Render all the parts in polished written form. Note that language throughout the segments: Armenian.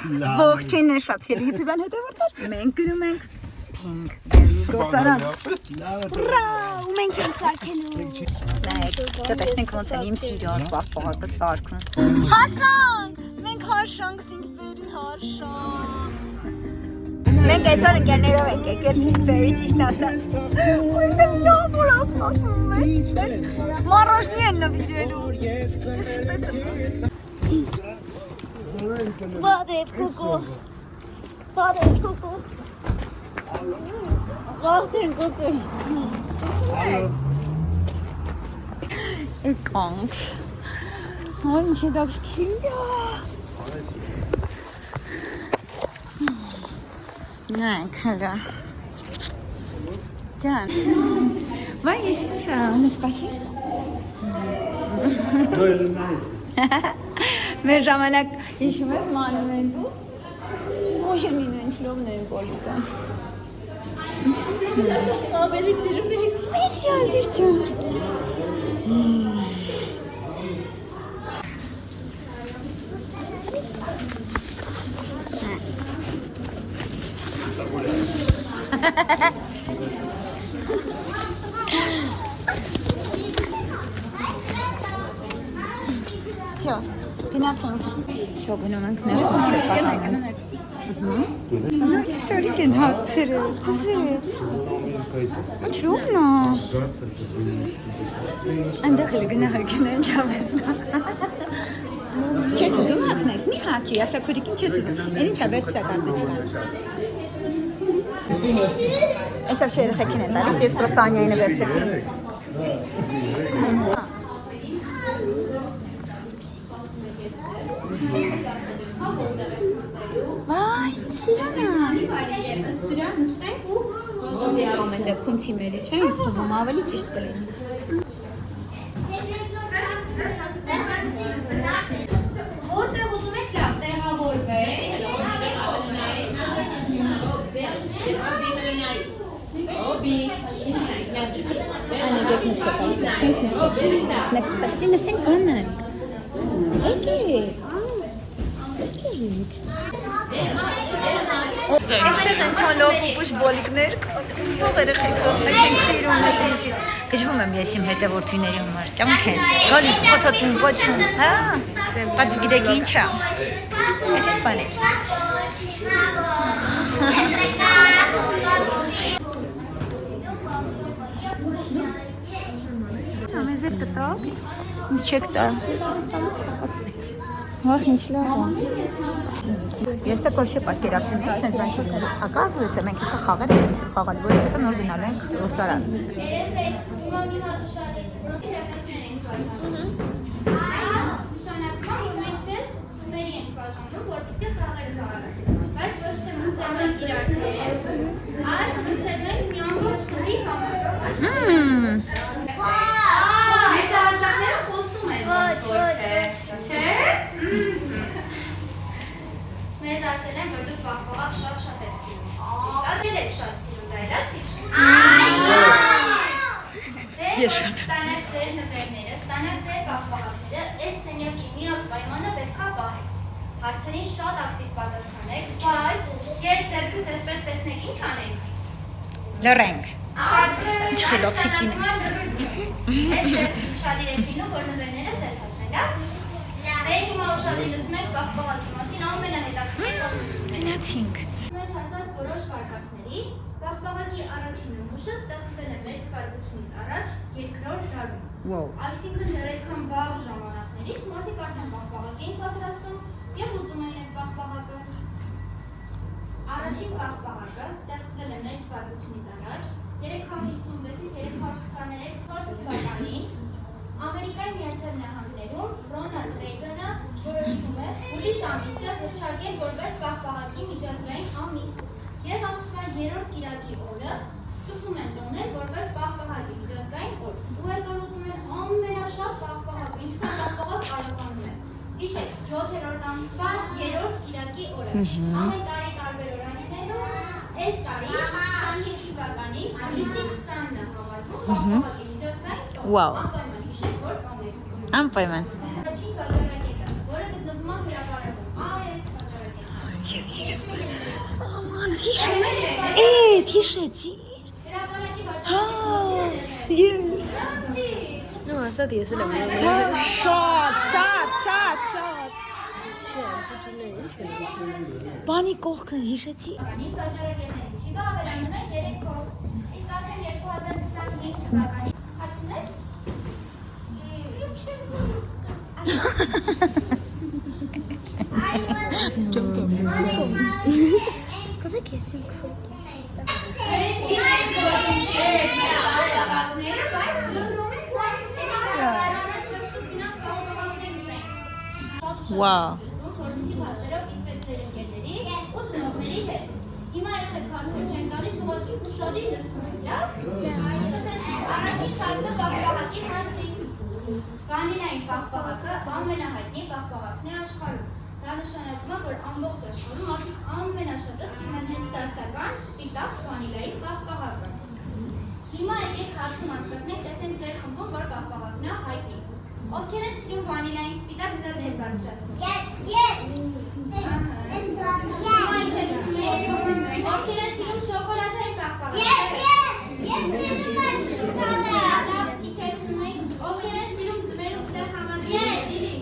Ողջույն շատ սիրելի YouTube-յան հետևորդներ, մենք գրում ենք Pinkberry գործարան։ Ուրա, ու մենք ենք սարքելու։ Դա տեսնենք ոնց են իմ սիրած պաղպաղակը սարքում։ Հաշանք, մենք հաշանք Pinkberry հաշանք։ Մենք այսօր ընկերներով ենք եկել Pinkberry ճիշտ ասած։ Ու լավ որ ասում ես, մառոժնի են նվիրելու։ Ես չտեսեմ։ Բարև կոկո։ Բարև կոկո։ Ողջույն կոկո։ Եկանք։ Ay ինչ է դակ շքինգա։ Նայք հələ։ Ջան։ Վայ ես ինչա, ունես սպասի։ Դոյլը նայ։ Մեր ժամանակ հիշում ես մանում ենք ու ոյնին ինչ լովն են բոլիկա։ Ինչ է։ Ավելի սիրում ենք։ Մերսի ազիր ջան։ Всё, գնացինք։ Всё, գնում ենք մեր սպասկատանը։ Историк են հացրել, դզեց։ Ինչ լուկնա։ Անդեղ էլ գնահակնեն չավեսնա։ Չես ուզում հակնես, մի հակի, ասա քուրիկին չես ուզում։ Են ինչա վերցա կարտոչկան։ Այս вообще երեխեքին են տալիս, ես պրոստը Անյայինը վերցրեցի ինձ։ Վայ, սիրունա։ Ըստ դրա նստենք ու ժողովի ամեն դեպքում թիմերի չէ, ինձ թվում ավելի ճիշտ կլինի։ Որտեղ ուզում եք լավ տեղավորվեք։ Անեգեք նստեք այստեղ, սենց նստեք։ Նստենք բանանք։ Եկեք։ Այստեղ են քոլով ուպուշ բոլիկներ, սող երեխեք, այսինք սիրում եք միսից։ Գժվում եմ ես իմ հետևորդիների համար, կյանք են, գալիս պաթաթում, ոչում, հա, պատ գիտեք ինչա, այսինք բաներ։ Ամեզ է պտակ, ինձ չեք տա։ Ох, ինչ լավ է։ Ես տակ вообще պատկերացնում եմ, sense բան չկա։ Оказывается, մենք հեսա խաղեր ենք ինչ խաղալ, որից հետո նոր գնալու ենք գործարան։ Նշանակում որ մենք ձեզ խմբերի ենք բաժանում, որպեսզի խաղերը խաղալու։ Բայց ոչ թե մրցելու ենք իրար հետ, այլ մրցելու ենք մի ամբողջ խմբի համար։ Մեծահասակները խոսում են ոնց որ թե, չէ՞։ Մեզ ասել են, որ դուք պաղպաղակ շատ եք սիրում։ Ճիշտ է, դեր եք շատ սիրում, դա էլա ճիշտ։ Ես շատ եմ սիրում։ Ստանաք ձեր նվերները, ստանաք ձեր պաղպաղակները, այս սենյակի միակ պայմանը պետք է պահեք։ Հարցերին շատ ակտիվ պատասխանեք, բայց երբ ձերքս այսպես տեսնեք, ինչ անենք։ Լռենք։ Շատ ճիշտ։ Ինչ խելոքսիկին է։ Այս ձերքս ուշադիր եք լինում, որ նվերները ձեզ հասնեն, լավ։ Դե հիմա ուշադիր լսում եք պաղպաղակի մասին ամենահետաքրքիր պատմությունները։ Գնացինք։ Մեզ հասած որոշ վարկածների պաղպաղակի առաջին նմուշը ստեղծվել է մեր թվարկությունից առաջ երկրորդ դարում։ Այսինքն դեռ այդքան վաղ ժամանակներից մարդիկ արդեն պաղպաղակ էին պատրաստում և ուտում էին այդ պաղպաղակը։ Առաջին պաղպաղակը ստեղծվել է մեր թվարկությունից առաջ 356-ից 323 թվականին Ամերիկայի Միացյալ Նահանգներում Ռոնալդ Ռեյգանը որոշում է հուլիս ամիսը հռչակել որպես պաղպաղակի միջազգային ամիս և ամսվա 3-րդ կիրակի օրը սկսում են տոնել որպես պաղպաղակի միջազգային օր ու այդ օր ուտում են ամենաշատ պաղպաղակը, ինչքան պաղպաղակ կարողանում են։ Հիշեք, 7-րդ ամսվա 3-րդ կիրակի օրը։ Ամեն տարի տարբեր օրանիներում այս տարի 25 թվականին հուլիսի 20-ն է համարվում պաղպաղակի միջազգային օր։ Անպայման հիշեք, որ տոնեք։ Անպայման։ Առաջին վաճառակետը, որը գտնվում է հրապարակում, այս վաճառակետը։ Ես հիշում եմ։ Աման, հիշում ես։ Հիշեցի։ Հրապարակի Հա, վաճառքի ես։ No, asta este la mea. Շատ։ Բանի կողքը հիշեցի։ թվականին վաճառակետների թիվը ավելանում է 3 փոքր։ Իսկ արդեն 2025 թվականին հարցնես Wow. Որպեսզի փաստերով իսվեք ձեր ընկերների ու ծնողների հետ։ Հիմա երբեք հարցեր չեն տալիս, ուղղակի ուշադիր լսում եք, լավ? Առաջին փաստը պաղպաղակի մասին։ Վանիլային պաղպաղակը ամենահայտնի պաղպաղակն է աշխարհում։ Դա նշանակում է, որ ամբողջ աշխարհում մարդիկ ամենաշատը սիրում են հենց դասական սպիտակ վանիլայի պաղպաղակը։ Հիմա եկեք հարցում անցկացնենք, տեսնենք ձեր խմբում որ պաղպաղակն է հայտնի։ Ովքեր են սիրում վանիլային սպիտակ ձեռներ բարձրացնում։ Ովքեր են սիրում շոկոլադային պաղպաղակ։ Իջեցնում եք, ովքեր են սիրում ձմեր ուստեղ համադրին։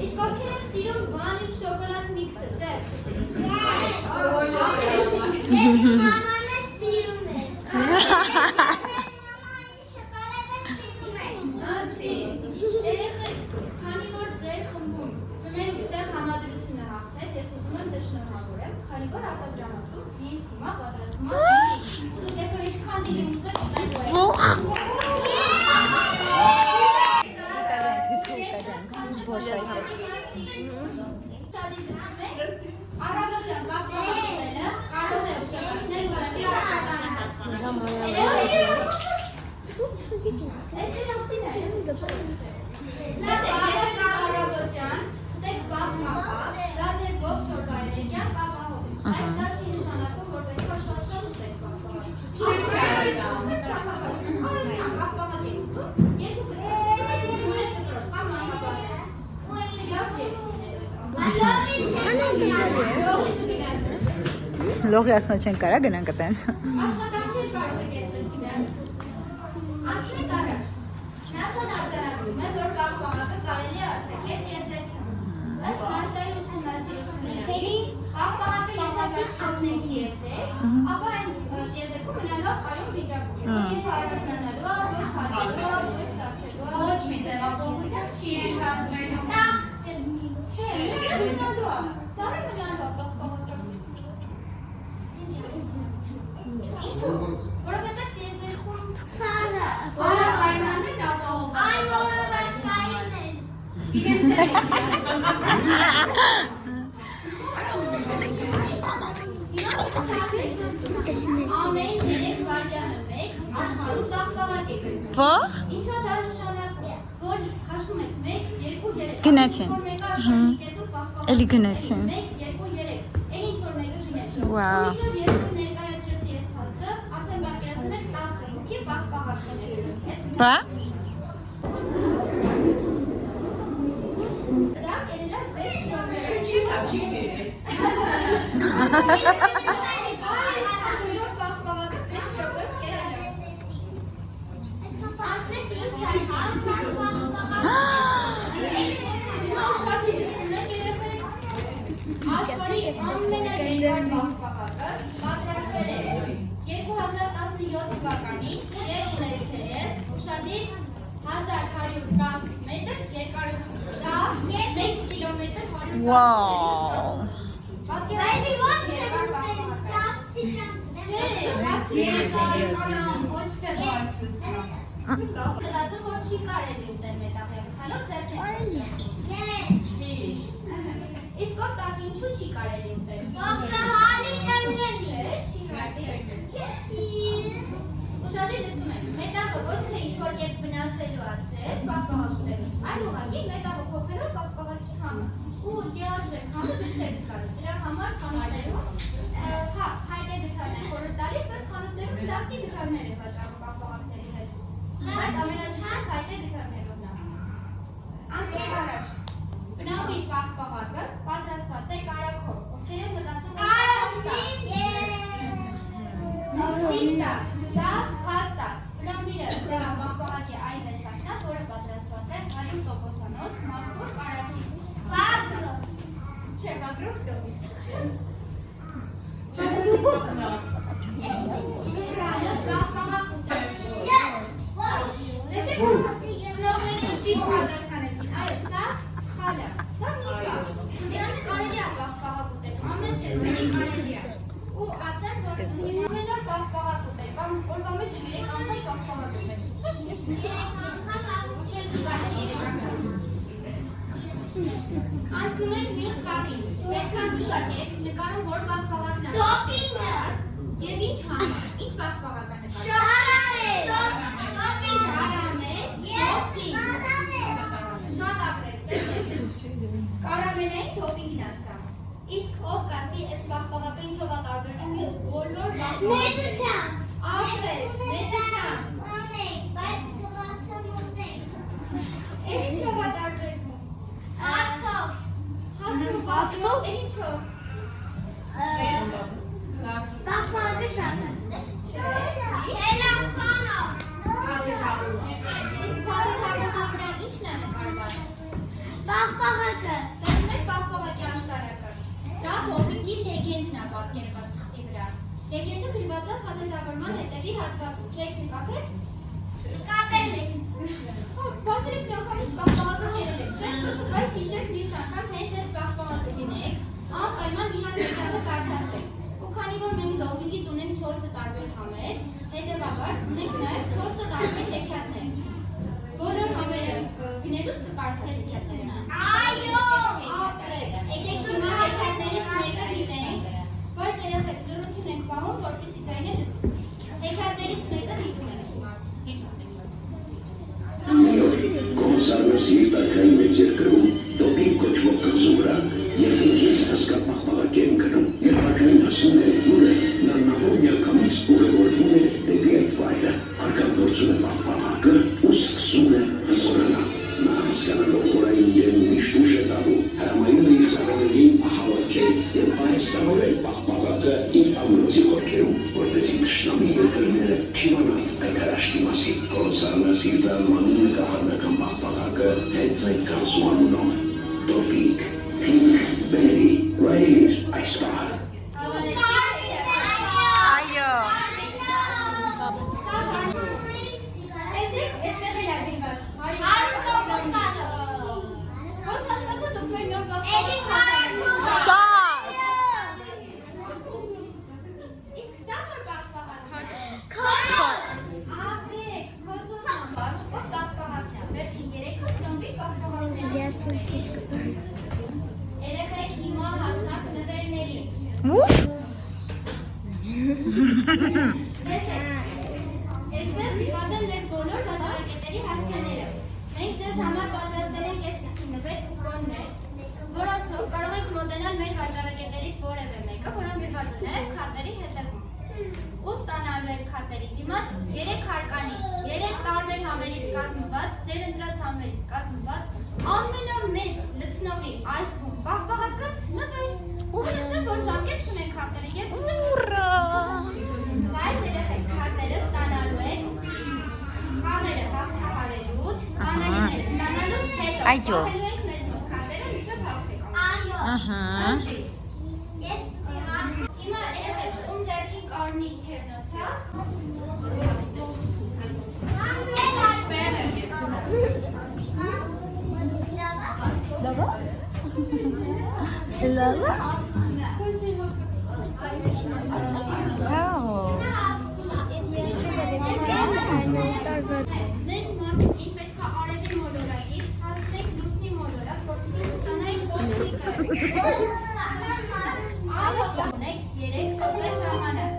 Իսկ ովքեր են սիրում վանիլ շոկոլադ միքսը, ձեր։ Երեխեք, քանի որ ձեր խմբում ձմեր ուստեղ համադրությունը հաղթեց, ես ուզում եմ ձեր շնորհավորեմ, քանի որ արտադրամասում հենց հիմա պատրաստվում է դուք այսօր ինչքան դիլի ուզեք ուտելու եք։ Առավոտյան պաղպաղակ ուտելը կարող է ուշադրել ուտելի աշխատանքը։ Այսինքն օգտիներ։ Եթե առավոտյան ուտեք պաղպաղակ, դա ձեր ողջ օրվա էներգիան կապահով։ Այս դա չի նշանակում, որ պետք է շատ ուտեք պաղպաղակ։ Պաղպաղակ եք ուտում, երկու կտրոց կամ մանրապատես։ Ու էներգիա Լողի ասմա չեն կարա գնանք տենց։ Աշխատանքեր կարող եք այդպես գնել։ Անցնենք առաջ։ NASA-ն արձանագրում է, որ պաղպաղակը կարելի է արձակել եզրերում։ Ըստ NASA-ի ուսումնասիրությունների, պաղպաղակը եթե դուք հասնեք եզր, ապա այն եզրերում մնալու է կայուն վիճակում։ Ոչ հարազնանալու է, ոչ հալելու է, ոչ սարքելու է։ Ոչ մի ձևակողություն չի ենթարկվելու։ Չէ, մնալու է։ Սարը մնալու է պաղպաղակը։ Ինչու՞։ Որովհետև եզրերում Որը պայմաններ ապահովում։ Իրենց էլ ամեն 3 վայրկյանը մեկ աշխարհում պաղպաղակ է գնում։ Վախ։ Ինչա դա նշանակում է, որ հաշվում եք 1, 2, 3։ Գնացին։ Որ մեկը աշխարհի կետու պաղպաղակ։ Էլի գնացին։ 1, 2, 3։ Էլ ինչ որ մեկը գնացին։ Վաու։ Ինչով ես ձեզ ներկայացրեցի այս փաստը, արդեն պատկերացնում եք 10 հոգի պաղպաղակ խմեցին։ Բա։ Դա կերելա 6 ժամեր։ Պաղպաղակը 6 ժամեր կերելա։ Անցնեք պլյուս 10 Աշխարհի ամենաերկար պաղպաղակը պատրաստվել է 2017 թվականին և ունեցել է ուշադիր 1110 մետր երկարություն։ Դա 1 կիլոմետր 110 Վաու։ պատկերացրեք երկար պաղպաղակը։ Չէ, բացի ոչ թե բարձրացան։ Գտածում, որ չի կարելի ուտել մետաղեղենով ձեռք են փոշիացնում։ Իսկ ով կասի ինչու չի կարելի ուտել։ Չէ, չի կարելի։ Ուշադիր լսում եք, մետաղը ոչ թե ինչ-որ կերպ վնասելու է ձեզ պաղպաղակ ուտելուց, այլ ուղղակի մետաղը փոխելով պաղպաղակի համը։ Ու լիարժեք համը դուք չեք զգալու։ Դրա համար խանութներում հայտե գթարներ խորհուրդ տալիս, բայց խանութներում պլաստիկ գթարներ են վաճառում պաղպաղակների հետ։ Բայց ամենաճիշտը հայտե գթարներով նա։ Անցնենք առաջ։ Բնավ իր պաղպաղակը պատրաստել Իսկ սա փաստա։ Պլամբիրը դա բաղբաղակի այլ տեսակն է, որը պատրաստված է 100%-անոց մաքուր կարագից։ Չէ, բագրով Զուգրանը բաղբաղակ ուտել։ Տեսեք, ծնողների ճիշտ պատասխանեցին, այո, սա սխալ է, սա մի բաղ։ Դրանը կարելի է բաղբաղակ ուտել, ամեն սեզոնի կարելի է։ Ու ասեմ, որ ամեն օր բաղբաղակ ուտել, կամ օրվա մեջ 3 անգամ բաղբաղակ ուտել։ Շատ ես 3 անգամ։ Անցնում ենք մյուս խաղին, պետք է գուշակեք, նկարում որ բաղբաղակն է։ Դոպինգը։ Եվ ինչ համար, ինչ բաղբաղակ է նկարում։ Շահարամել, դոպինգ։ Շատ ապրեք, տեսեք։ Կարամելային դոպինգն է սա։ Իսկ ով կասի, այս բաղբաղակը ինչով է տարբերվում մյուս բոլոր բաղբաղակներից։ Մեծությամբ։ Ապրես, մեծությամբ։ Բայց Էն ինչով է տարբերվում։ Հացով։ Հացով, էն ինչով։ Բաղբաղակը շատ է։ Շելավանով։ Իսկ փաթեթավորման վրա ի՞նչն է նկարված։ Բաղբաղակը։ Տեսնում եք բաղբաղակի աշտարակը։ Դա դոպինգի լեգենդն է պատկերված թղթի վրա։ Լեգենդը գրված է փաթեթավորման հետևի հատվածում։ Չեք նկատել։ Նկատել եք։ Բացրեք մի անգամից բաղբաղակը կերել եք, չէ՞։ Բայց հիշեք մյուս անգամ հենց այս բաղբաղակը գնեք, անպայման մի հատ հեքիաթը կարդացեք։ Ու քանի որ մենք դոպինգից ունենք 4 տարբեր համեր, հետևաբար ունենք նաև 4 տարբեր հեքիաթներ։ Բոլոր համերը գնելուց կկարդացեք հեքիաթները։ Այո։ Ապրեք։ Եկեք հիմա հեքիաթներից մեկը դիտենք, բայց երեխեք լռություն ենք պահում, որպեսզի ձայնը լսվի։ Հեքիաթներից մեկը դիտում ենք հիմա։ Կոնսարնը սիրտարքային մեծ երկրում դոպինգ կոչվող կղզու վրա երկնքից հսկա բաղբաղակ են կրում։ Երբ արքային հասնում է ուր է, նա նավոր միանգամից ուղևորվում է դեպի այդ վայրը, արգանդործում է բաղբաղակը ու սկսում է հզորանալ։ Նա հասկանալով որային իրեն միշտ ուշ է տալու, հրամայում է իր ծառաներին ահավաքել և պահեստավորել բաղբաղակը իր ամրոցի խորքերում, որպեսզի թշնամի երկրները չիմանան այդ հրաշքի մասին։ Կոնսարնը սիրտը անվանում է կախարդական բաղբաղակը հենց այդ կղզու անունով։ Դոպինգ, Pink Berry, Railir, այս պահը։ Այո։ Տեսեք, այստեղ էլ է գրված։ Ոնց հասկացա դուք մեր նոր բաղբաղակ։ Շատ։ Իսկ սա որ բաղբաղակ է։ Քոթ։ Ապրեք, քոթոն բաղբաղակ բաղբաղակն է։ Վերջին 3-ը պլոմբի բաղբաղակն է։ Երեխեք հիմա հասանք նվերների։ Ուֆ։ Տեսեք, այստեղ գրված են մեր բոլոր վաճառակետերի հասցեները։ Մենք ձեզ համար պատրաստել ենք այսպիսի նվեր կուպոններ, որոնցով կարող եք մոտենալ մեր վաճառակետերից որևէ մեկը, որոնք գրված են նաև քարտերի հետևում։ Ու ստանալու եք քարտերի դիմաց 3 հարկանի, 3 տարբեր համերից կազմված, ձեր ընտրած համերից կազմված ամենամեծ լցնովի այս բուն բաղբաղակը նվեր։ Ու նշեմ, որ ժամկետ չունենք քարտերի և Ուրա։ բայց երեխեք քարտերը ստանալու եք խաղերը հաղթահարելուց, կանալիները ստանալուց հետո Այո։ պահելու ենք մեզ մոտ քարտերը մինչև հաղթեք։ Այո։ Ահա։ Հիմա երեխեք ում ձեռքին կարմիր թերնոցա։ Լավա։ Wow. Մենք մարդիկին պետք է արևի մոլորակից հասնենք լուսնի մոլորակ, որպեսզի ստանանք կոսմիկը։ Այո, ունենք 3 օր ժամանակ։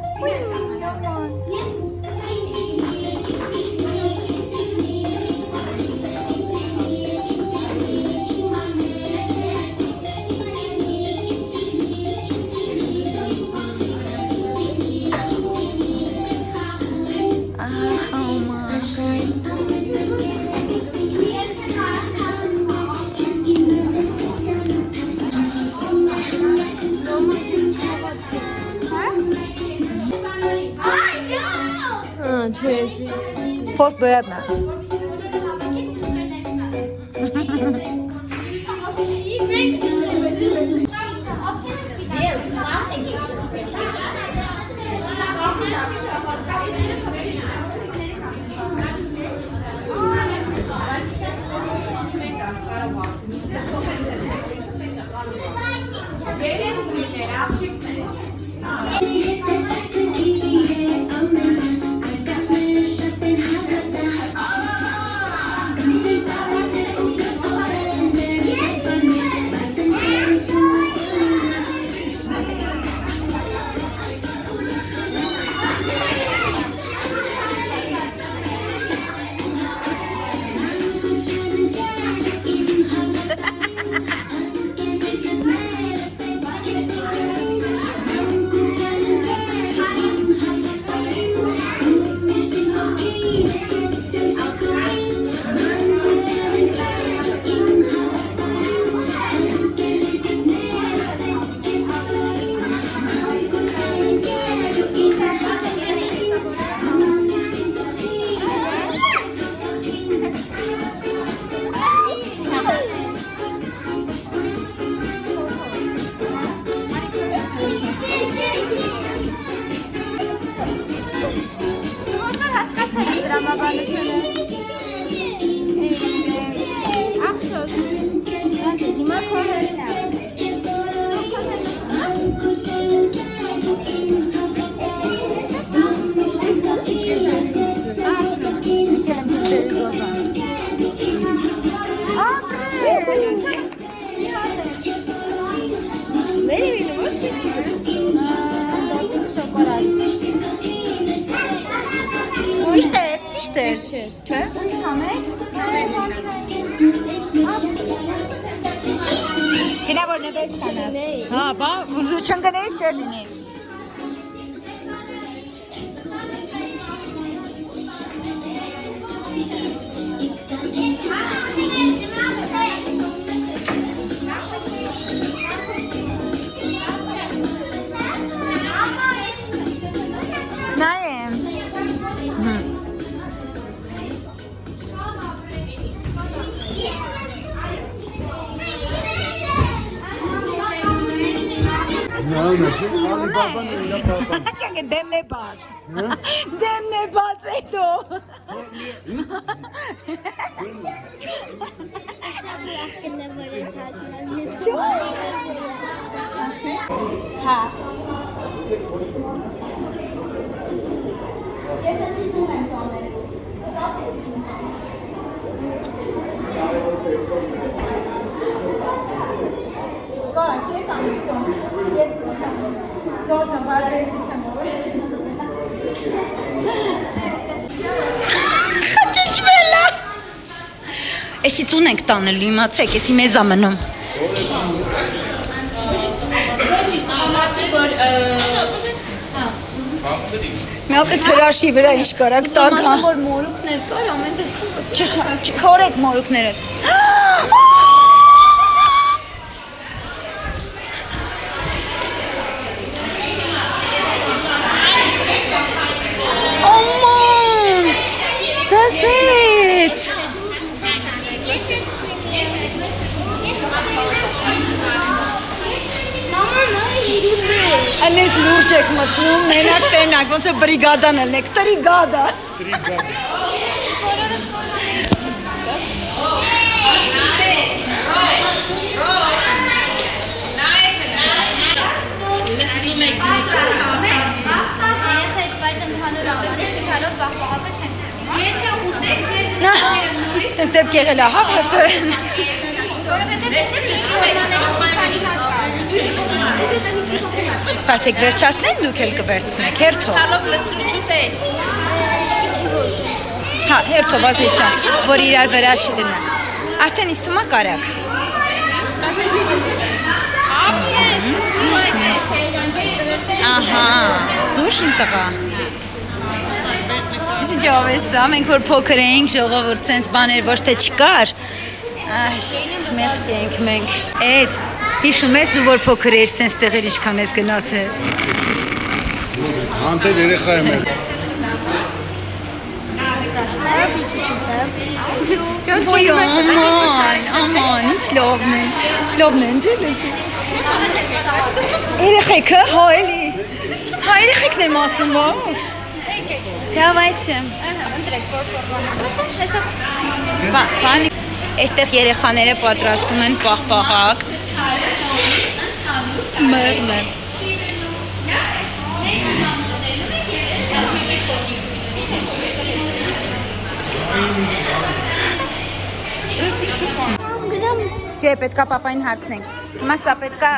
Այո։ Форт Боядна։ Չէ՞։ Գնա որ նվեր չանաս։ Հա, բա, դու չընկներ չէր լինի։ Նայեմ։ Դեմն է բաց։ Դեմն է բաց հետո։ Հա։ Ես ասի դու եմ տանել։ Կարան չէ տանիք տոն։ Ես Ժորջան բարդեսից եմ որոշ։ Խճճվելա։ Էսի տուն ենք տանել, իմացեք, էսի մեզ ամնում։ Մի հատ է թրաշի վրա ինչ կարակ տակ։ Մասը որ մորուքներ կար, ամեն դեպքում Չքորեք մորուքները։ Aman! That's it! Անես լուրջ եք մտնում, մենակ տենակ, ոնց է բրիգադան ելնեք, տրիգադա։ Երեխեք, բայց ընդհանուր առմամբ գտալով բախբախակը չենք ուտում։ Եթե ուտեք ձեր նորից։ Այս դեպք եղել է, հա, հաստորեն։ Որովհետև տեսեք ինչ ֆորմաներից մի քանի հատ կար։ Սպասեք, վերջացնեն դուք էլ կվերցնեք, հերթով։ Հալով լծրուչու տես։ Հա, հերթով ազեշան, որ իրար վրա չդնա։ Արդեն իսկ թումա կարակ։ Ահա, զգուշ իմ տղա։ Իսկ ջավեսա, մենք որ փոքր էինք, ժողովուրդ սենց բաներ ոչ թե չկար։ Մեղք ենք մենք։ Էդ, հիշում ես դու որ փոքր էիր սենց տեղեր ինչքան ես գնացել։ Անտել երեխա եմ ել։ Aman, ինչ լովն են։ Լովն են, չէ՞ լսի։ Երեխեքը, հա էլի։ Հա երեխեքն եմ ասում, ո՞վ։ Դավայցը։ Բանի Այստեղ երեխաները պատրաստում են պաղպաղակ։ Մեռն է։ Չէ, պետքա պապային հարցնենք։ Հիմա սա պետքա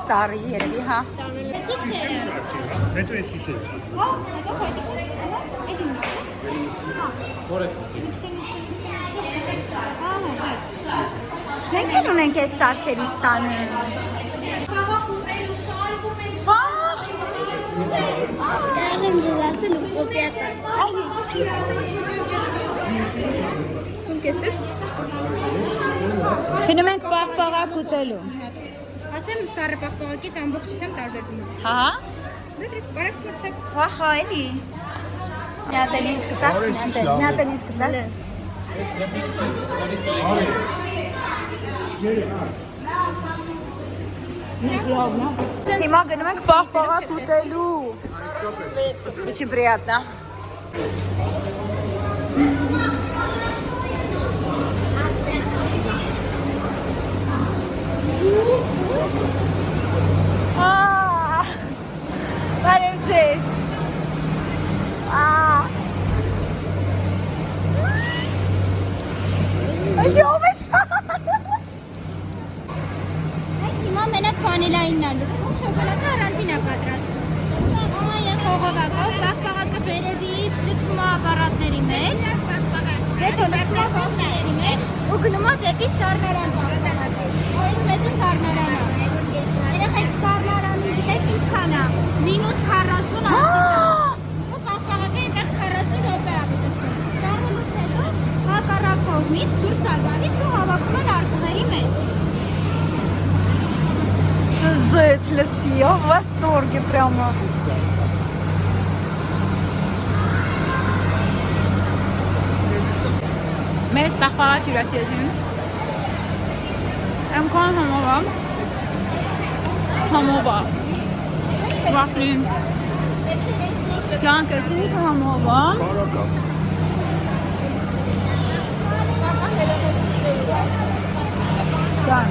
սարի երևի, հա։ Հետո ես իսես։ Մենք են ունենք այս սարքերից տանը։ Պաղակ ուտելու, շարք ուտելու, Կարեմ ձեզ ասել ու կոպիատան։ Գնում ենք պաղպաղակ ուտելու։ Ասեմ սառը պաղպաղակից ամբողջությամբ տարբերվում է։ Հա։ Դե բարեք փորձեք։ Վախա էլի։ Մի հատ էլ ինձ կտաս, մի հատ էլ ինձ կտաս։ Հիմա գնում ենք պաղպաղակ ուտելու։ Очень приятно։ Բարև ձեզ։ Ջոմ ես։ Հիմա մենակ վանիլայինն է լուծվում, շոկոլադը առանձին է պատրաստվում։ Այ խողովակով պաղպաղակը վերևից լուծվում է ապարատների մեջ, հետո լուծվում է սարների մեջ ու գնում է դեպի սառնարան պաղպաղակը։ Այս մեծը սառնարան է։ Երեխեք սառնարանը գիտեք ինչքան է։ -40 աստիճան։ Ու պաղպաղակը այնտեղ 40 րոպե է մտածում։ Սառնելուց հետո հակառակ կողմից դուրս է գալիս ու հավաքում են արկղերի մեջ։ Заяц, лиси, я в восторге прямо. Մեզ պաղպաղակ հյուրասիրեցին։ Եմքան համովա։ Վախլին։ Կյանքս ինչ համովա։ Կան։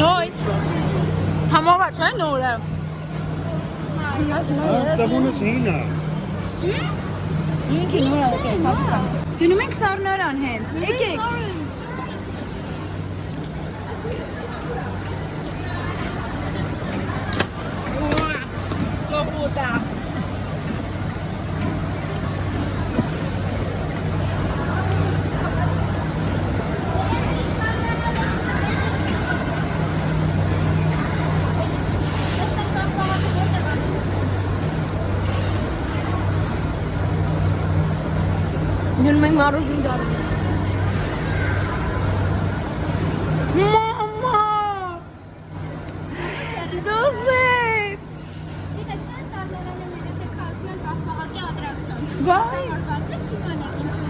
Noi համովա չէ նորը։ Տղունս հինա։ Ինքի նորը չէ, հասկա։ Գնում ենք սառնարան հենց։ Եկեք։ Կոպուտա։ Գնում ենք մարուժին դառնում։ Մամա։ Դոզեց։ Գիտեք, չէ՞ սառնարանը երեխեք ասում են պաղպաղակի ատրակցիոն։ Վայ։ Բացեք իմանեք ինչու։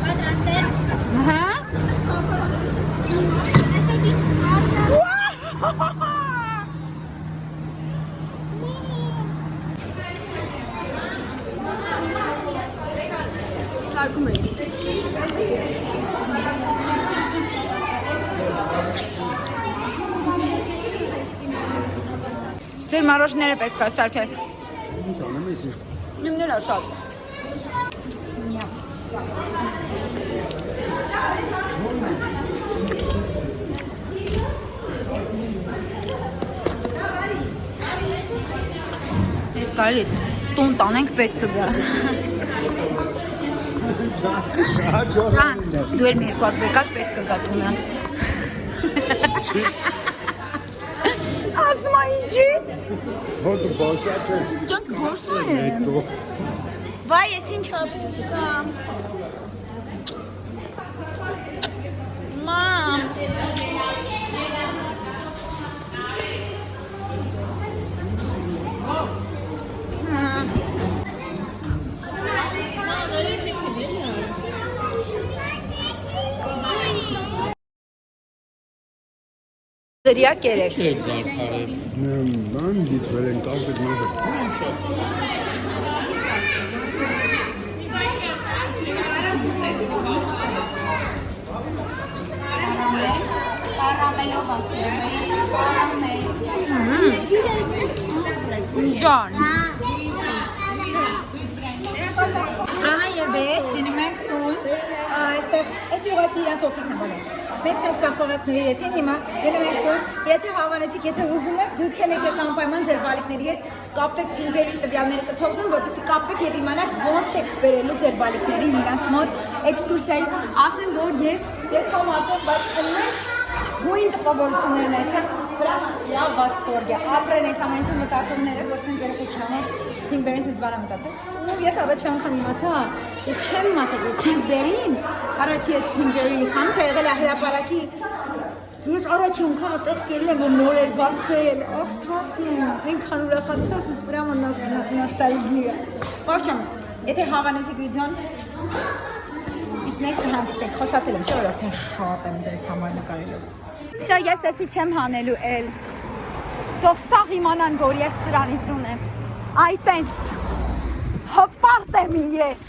Պատրաստ եք։ Հա։ Տեսեք ինչ սառնարան։ Սարկում ենք։ Ձեր մարոշները պետք է սարքես։ Ինչ անեմ ես։ Իմներ է շատ։ Ես կարելի տուն տանենք պետք է գա։ Հա, դու էլ մի երկու հատ վեկալ պետք է գա տունը։ Ասմա ինչի։ Հոտ բաշա չէ։ Ջանք հոսը է։ Հետո Վայ, ես ինչ ապուսա։ Մամ։ Դրյա կերեք։ Բան դիցվել են կապ մոտ։ Կարամելով ասում եմ, կարամել։ Ջան։ Ահա եւ վերջ գնում ենք տուն, այստեղ էս ուղղակի իրանց օֆիսն է բոլորս։ Մեզ sense պահպանած նվիրեցին, հիմա գնում ենք տուն, եթե հավանեցիք, եթե ուզում եք, դուք էլ եք անպայման ձեր բալիկների հետ կապվեք Pink-Berry տվյալները կթողնում, որպեսզի կապվեք եւ իմանաք ոնց եք բերելու ձեր բալիկներին իրանց մոտ էքսկուրսիայի։ Ասեմ, որ ես եկամ արդեն, բայց այնպես հույն տպավորություններ ունեցա, վրա վաստորգյա, ապրեն այս ամենություն մտածողները, որ սենց երեխեքի համար Pink-Berry-ից բանա մտածել։ Ու ես առաջի անգամ իմացա, ես չեմ իմացել, որ Pink-Berry-ին առաջի այդ Pink-Berry-ի խանութը եղել է հրապարակի։ Ես առաջի անգամ այդտեղ կերել եմ, որ նոր էր բացվել, աստված իմ, այնքան ուրախացա, ասես վրամը նոստալգիա։ Բարչամ, եթե հավանեցիք վիդեոն, իսկ մեկ կհանդիպեք, խոստացել եմ, չէ՞ որ արդեն շատ եմ ձեզ համար նկարելու։ Սա ես էսի չեմ հանելու էլ, թող սաղ իմանան, որ ես սրանից ունեմ, այ տենց հպարտ եմ ես։